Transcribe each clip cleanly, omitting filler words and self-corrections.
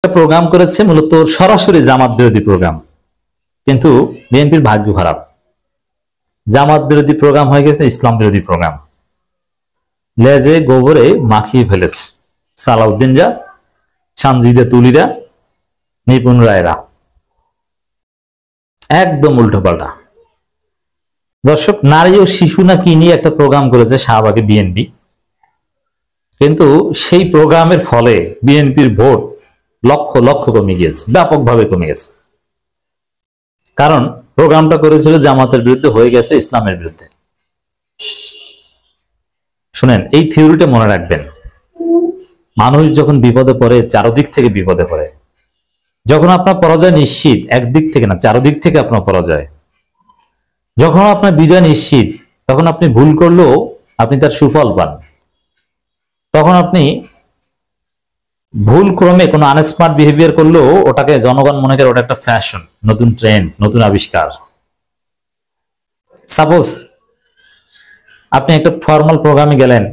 Programme করেছে মূলত সরাসরি জামাত বিরোধী প্রোগ্রাম, কিন্তু বিএনপির ভাগ্য খারাপ। জামাত বিরোধী প্রোগ্রাম হয়ে গেছে ইসলাম বিরোধী প্রোগ্রাম। লেজে গোবরে মাখিয়ে ফেলেছে সালাউদ্দিনরা, সানজিদা তুলিরা, নিপুণ রায়রা, একদম উল্টো পাল্টা। দর্শক, নারী ও শিশু না কি নিয়ে একটা প্রোগ্রাম করেছে শাহবাগে বিএনপি, কিন্তু সেই প্রোগ্রামের ফলে বিএনপির ভোট লক্ষ লক্ষ কমে গিয়েছে, ব্যাপকভাবে কমে গেছে। কারণ প্রোগ্রামটা করেছিল জামাতের বিরুদ্ধে, হয়ে গেছে ইসলামের বিরুদ্ধে। শুনেন, এই থিওরিটা মনে রাখবেন। মানুষ যখন বিপদে পড়ে, চারদিক থেকে বিপদে পড়ে। যখন আপনার পরাজয় নিশ্চিত, একদিক থেকে না, চারদিক থেকে আপনার পরাজয়। যখন আপনার বিজয় নিশ্চিত, তখন আপনি ভুল করলেও আপনি তার সুফল পান। তখন আপনি ভুল ক্রমে কোনো আনস্মার্ট বিহেভিয়ার করলেও ওটাকে জনগণ মনে করে ওটা একটা ফ্যাশন, নতুন ট্রেন্ড, নতুন আবিষ্কার। সাপোজ আপনি একটা ফর্মাল প্রোগ্রামে গেলেন,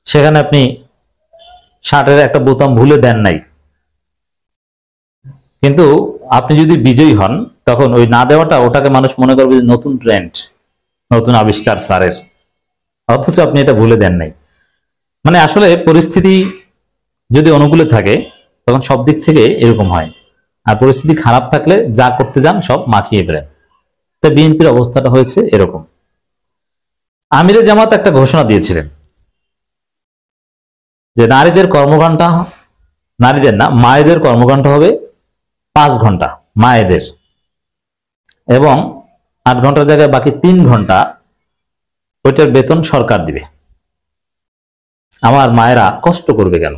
সেখানে আপনি শার্টের একটা বোতাম ভুলে দেন নাই, কিন্তু আপনি যদি বিজয়ী হন, তখন ওই না দেওয়াটা, ওটাকে মানুষ মনে করবে যে নতুন ট্রেন্ড, নতুন আবিষ্কার স্যারের, অথচ আপনি এটা ভুলে দেন নাই। মানে আসলে পরিস্থিতি যদি অনুকূলে থাকে তখন সব দিক থেকে এরকম হয়, আর পরিস্থিতি খারাপ থাকলে যা করতে যান সব মাখিয়ে ফেলেন। তো বিএনপির অবস্থাটা হয়েছে এরকম। আমিরে জামাত একটা ঘোষণা দিয়েছিলেন যে নারীদের কর্মঘণ্টা, নারীদের না, মায়েদের কর্মঘণ্টা হবে 5 ঘন্টা, মায়েদের, এবং 8 ঘন্টার জায়গায় বাকি 3 ঘন্টা ওইটার বেতন সরকার দিবে। আমার মায়েরা কষ্ট করবে কেন?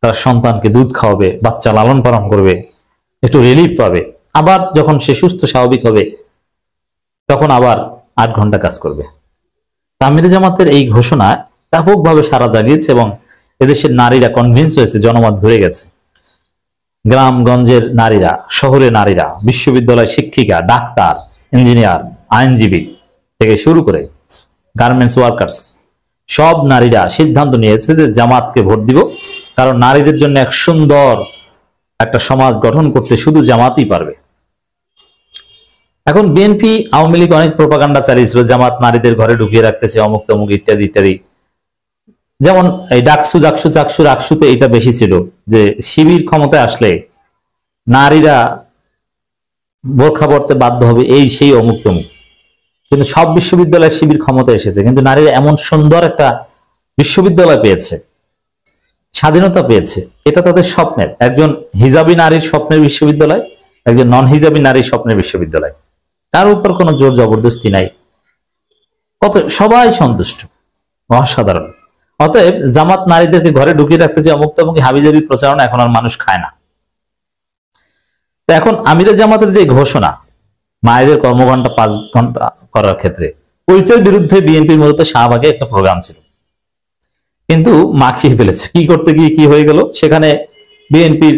তার সন্তানকে দুধ খাওয়াবে, বাচ্চা লালন পালন করবে, একটু রিলিফ পাবে। আবার যখন সে সুস্থ স্বাভাবিক হবে, তখন আবার 8 ঘন্টা কাজ করবে। আমিরে জামাতের এই ঘোষণা ব্যাপকভাবে সাড়া জাগিয়েছে এবং এদেশের নারীরা কনভিন্স হয়েছে, জনমত ঘুরে গেছে। গ্রামগঞ্জের নারীরা, শহরের নারীরা, বিশ্ববিদ্যালয় শিক্ষিকা, ডাক্তার, ইঞ্জিনিয়ার, আইনজীবী থেকে শুরু করে গার্মেন্টস ওয়ার্কার্স, সব নারীরা সিদ্ধান্ত নিয়েছে যে জামাতকে ভোট দিব। কারণ নারীদের জন্য এক সুন্দর একটা সমাজ গঠন করতে শুধু জামাতই পারবে। এখন বিএনপি, আওয়ামী লীগ অনেক প্রোপাগান্ডা চালিয়েছিল, জামাত নারীদের ঘরে ঢুকিয়ে রাখতেছে, অমুক তমুক ইত্যাদি ইত্যাদি। যেমন এই ডাকসু জাকসু চাকসু রাকসুতে এটা বেশি ছিল যে শিবির ক্ষমতায় আসলে নারীরা বোরখা পড়তে বাধ্য হবে, এই সেই অমুক তমুক। কিন্তু সব বিশ্ববিদ্যালয়ে শিবির ক্ষমতায় এসেছে, কিন্তু নারীরা এমন সুন্দর একটা বিশ্ববিদ্যালয় পেয়েছে, স্বাধীনতা পেয়েছে, এটা তাদের স্বপ্নের। একজন হিজাবি নারীর স্বপ্নের বিশ্ববিদ্যালয়, একজন নন হিজাবি নারীর স্বপ্নের বিশ্ববিদ্যালয়, তার উপর কোনো জোর জবরদস্তি নাই, কত সবাই সন্তুষ্ট, অসাধারণ। অতএব জামাত নারীদেরকে ঘরে ঢুকিয়ে রাখতেছে, অমুক তমুক হাবিজাবি প্রচারণা এখন আর মানুষ খায় না। তো এখন আমিরে জামাতের যে ঘোষণা মায়েদের কর্মঘণ্টা 5 ঘন্টা করার ক্ষেত্রে, ওইটার বিরুদ্ধে বিএনপির মূলত শাহবাগে একটা প্রোগ্রাম ছিল, কিন্তু মাখিয়ে ফেলেছে। কি করতে গিয়ে কি হয়ে গেল, সেখানে বিএনপির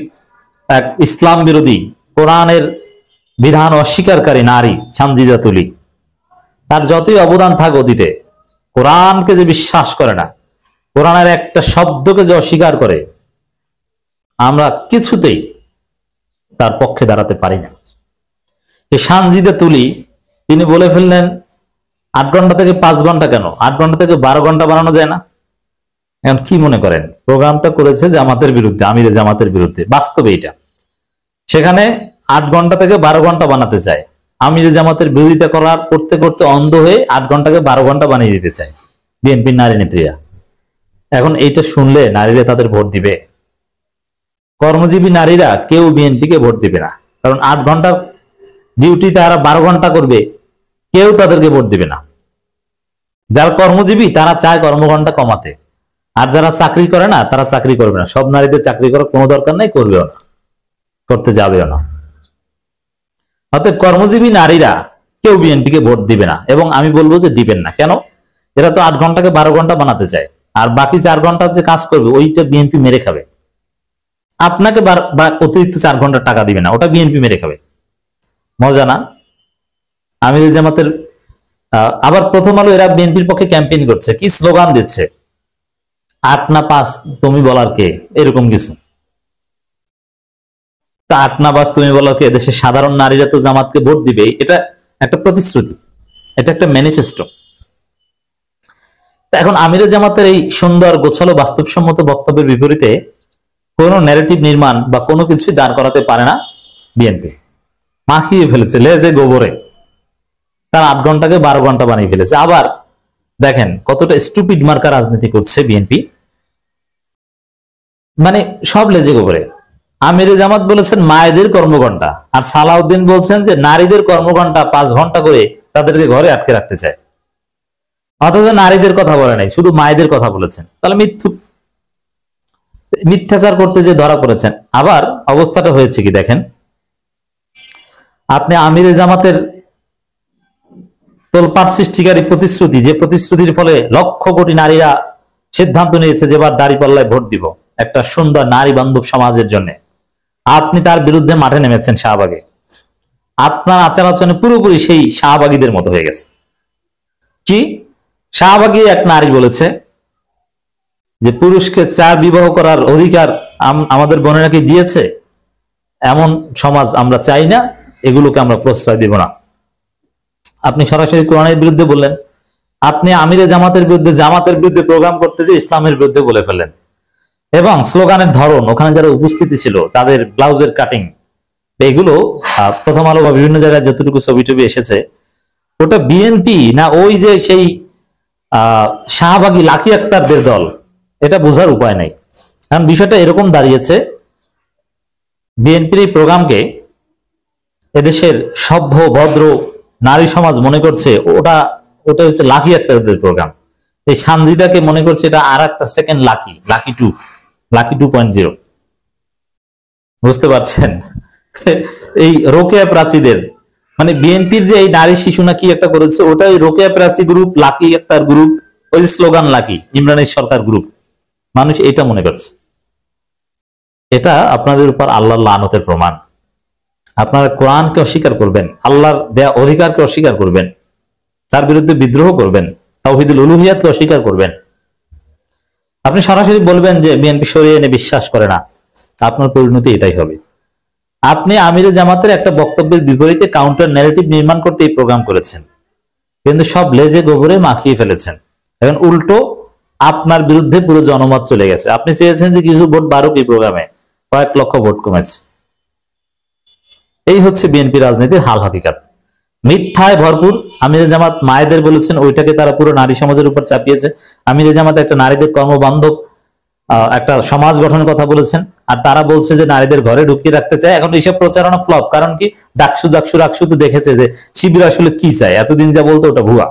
এক ইসলাম বিরোধী, কোরআনের বিধান অস্বীকারী নারী সানজিদা তুলি, তার যতই অবদান থাক অতীতে, কোরআনকে যে বিশ্বাস করে না, কোরআনের একটা শব্দকে যে অস্বীকার করে, আমরা কিছুতেই তার পক্ষে দাঁড়াতে পারি না। এই সানজিদা তুলি তিনি বলে ফেললেন 8 ঘন্টা থেকে 5 ঘন্টা কেন, 8 ঘন্টা থেকে 12 ঘন্টা বানানো যায় না? এখন কি মনে করেন, প্রোগ্রামটা করেছে জামাতের বিরুদ্ধে, আমিরে জামাতের বিরুদ্ধে, বাস্তবে এটা। সেখানে 8 ঘন্টা থেকে 12 ঘন্টা বানাতে চায়, আমিরে জামাতের বিরোধিতা করার করতে করতে অন্ধ হয়ে 8 ঘন্টাকে 12 ঘন্টা বানিয়ে দিতে চায় বিএনপির নারী নেত্রীরা। এখন এইটা শুনলে নারীরা তাদের ভোট দিবে? কর্মজীবী নারীরা কেউ বিএনপিকে ভোট দিবে না, কারণ 8 ঘন্টার ডিউটি তারা 12 ঘন্টা করবে, কেউ তাদেরকে ভোট দিবে না। যারা কর্মজীবী তারা চায় কর্মঘণ্টা কমাতে, আর যারা চাকরি করে না তারা চাকরি করবে না। সব নারীদের চাকরি করার কোনো দরকার নাই, করবেও না, করতে যাবেও না। অর্থাৎ কর্মজীবী নারীরা কেউ বিএনপিকে ভোট দিবে না, এবং আমি বলবো যে দিবেন না। কেন? এরা তো 8 ঘন্টাকে 12 ঘন্টা বানাতে চায়, আর বাকি 4 ঘন্টা যে কাজ করবে ওইটা বিএনপি মেরে খাবে। আপনাকে অতিরিক্ত 4 ঘন্টা টাকা দিবে না, ওটা বিএনপি মেরে খাবে। মজা না? আমিরে জামাতের আবার প্রথম আলো, এরা বিএনপির পক্ষে ক্যাম্পেইন করছে, কি স্লোগান দিচ্ছে, 8 না 5 তুমি বলার কে, এরকম কিছু। আটনাবাজ তুমি বলো কি দেশের সাধারণ নারীরা তো জামাতকে ভোট দিবে, এটা একটা প্রতিশ্রুতি, এটা একটা ম্যানিফেস্টো। এখন আমিরে জামাতের এই সুন্দর গোছালো বাস্তবসম্মত বক্তব্যের বিপরীতে কোনো ন্যারেটিভ নির্মাণ বা কোনো কিছুই দাঁড় করাতে পারে না বিএনপি। মাখিয়ে ফেলেছে লেজে গোবরে, তার 8 ঘন্টাকে 12 ঘন্টা বানিয়ে ফেলেছে। আবার দেখেন কতটা স্টুপিড মার্কা রাজনীতি করছে বিএনপি, মানে সব লেজে গোবরে। আমিরে জামাত বলেছেন মায়েদের কর্মঘণ্টা, আর সালাউদ্দিন বলছেন যে নারীদের কর্মঘণ্টা 5 ঘন্টা করে তাদেরকে ঘরে আটকে রাখতে চায়, অথচ নারীদের কথা বলে নাই, শুধু মায়েদের কথা বলেছেন। তাহলে মিথ্যাচার করতে যে ধরা পড়েছেন। আবার অবস্থাটা হয়েছে কি দেখেন, আপনি আমিরে জামাতের তোলপাড় সৃষ্টিকারী প্রতিশ্রুতি, যে প্রতিশ্রুতির ফলে লক্ষ কোটি নারীরা সিদ্ধান্ত নিয়েছে যে এবার দাঁড়িপাল্লায় ভোট দিব একটা সুন্দর নারী বান্ধব সমাজের জন্য, আপনি তার বিরুদ্ধে মাঠে নেমেছেন শাহবাগে। আপনার আচার আচরণে পুরোপুরি সেই শাহবাগীদের মতো হয়ে গেছে। কি শাহবাগী এক নারী বলেছে যে পুরুষকে 4 বিবাহ করার অধিকার আমাদের বোনেরাকে দিয়েছে, এমন সমাজ আমরা চাই না, এগুলোকে আমরা প্রশ্রয় দিব না। আপনি সরাসরি কোরআনের বিরুদ্ধে বললেন। আপনি আমিরে জামাতের বিরুদ্ধে প্রোগ্রাম করতে যে ইসলামের বিরুদ্ধে বলে ফেলেন। এবং স্লোগানের ধরন, ওখানে যারা উপস্থিতি ছিল তাদের ব্লাউজের কাটিং, এগুলো প্রথম আলো বা বিভিন্ন জায়গায় যতটুকু ছবি টবি এসেছে, ওটা বিএনপি না ওই যে সেই শাহবাগী লাকি আক্তারদের দল, এটা বোঝার উপায় নাই। কারণ বিষয়টা এরকম দাঁড়িয়েছে, বিএনপির এই প্রোগ্রামকে এদেশের সভ্য ভদ্র নারী সমাজ মনে করছে ওটা হচ্ছে লাকি আক্তারদের প্রোগ্রাম। এই সানজিদাকে মনে করছে এটা আর একটা সেকেন্ড লাকি 2.0। বুঝতে পারছেন? এই রোকেয়া প্রাচীদের, মানে বিএনপির যে এই নারী শিশু না কি একটা করেছে, ওটা ওই রোকেয়া প্রাচী গ্রুপ, লাকি আক্তার গ্রুপ, ওই স্লোগান লাকি, ইমরানের সরকার গ্রুপ, মানুষ এটা মনে করছে। এটা আপনাদের উপর আল্লাহর লানতের প্রমাণ। আপনারা কোরআনকে অস্বীকার করবেন, আল্লাহর দেয়া অধিকারকে অস্বীকার করবেন, তার বিরুদ্ধে বিদ্রোহ করবেন, তাওহীদুল উলুহিয়াতকে অস্বীকার করবেন। আপনি সরাসরি বলবেন যে বিএনপি সরিয়ে এনে বিশ্বাস করে না, আপনার পরিণতি এটাই হবে। আপনি আমিরে জামাতের একটা বক্তব্যের বিপরীতে কাউন্টার ন্যারেটিভ নির্মাণ করতে এই প্রোগ্রাম করেছেন, কিন্তু সব লেজে গোবরে মাখিয়ে ফেলেছেন। এখন উল্টো আপনার বিরুদ্ধে পুরো জনমত চলে গেছে। আপনি চেয়েছেন যে কিছু ভোট বাড়ুক, এই প্রোগ্রামে কয়েক লক্ষ ভোট কমেছে। এই হচ্ছে বিএনপি রাজনীতির হাল হাকিকাত, মিথ্যায় ভরপুর। আমিরে জামাত মায়েদের বলেছেন, ওইটাকে তারা পুরো নারী সমাজের উপর চাপিয়েছে। আমিরে জামাত একটা নারীদের কর্মবান্ধব একটা সমাজ গঠনের কথা বলেছেন, আর তারা বলছে যে নারীদের ঘরে ঢুকিয়ে রাখতে চায়। এখন এইসব প্রচারণা ফ্লপ, কারণ কি ডাকসু জাকসু রাকসু তো দেখেছে যে শিবির আসলে কি চায়, এতদিন যা বলতো ওটা ভুয়া।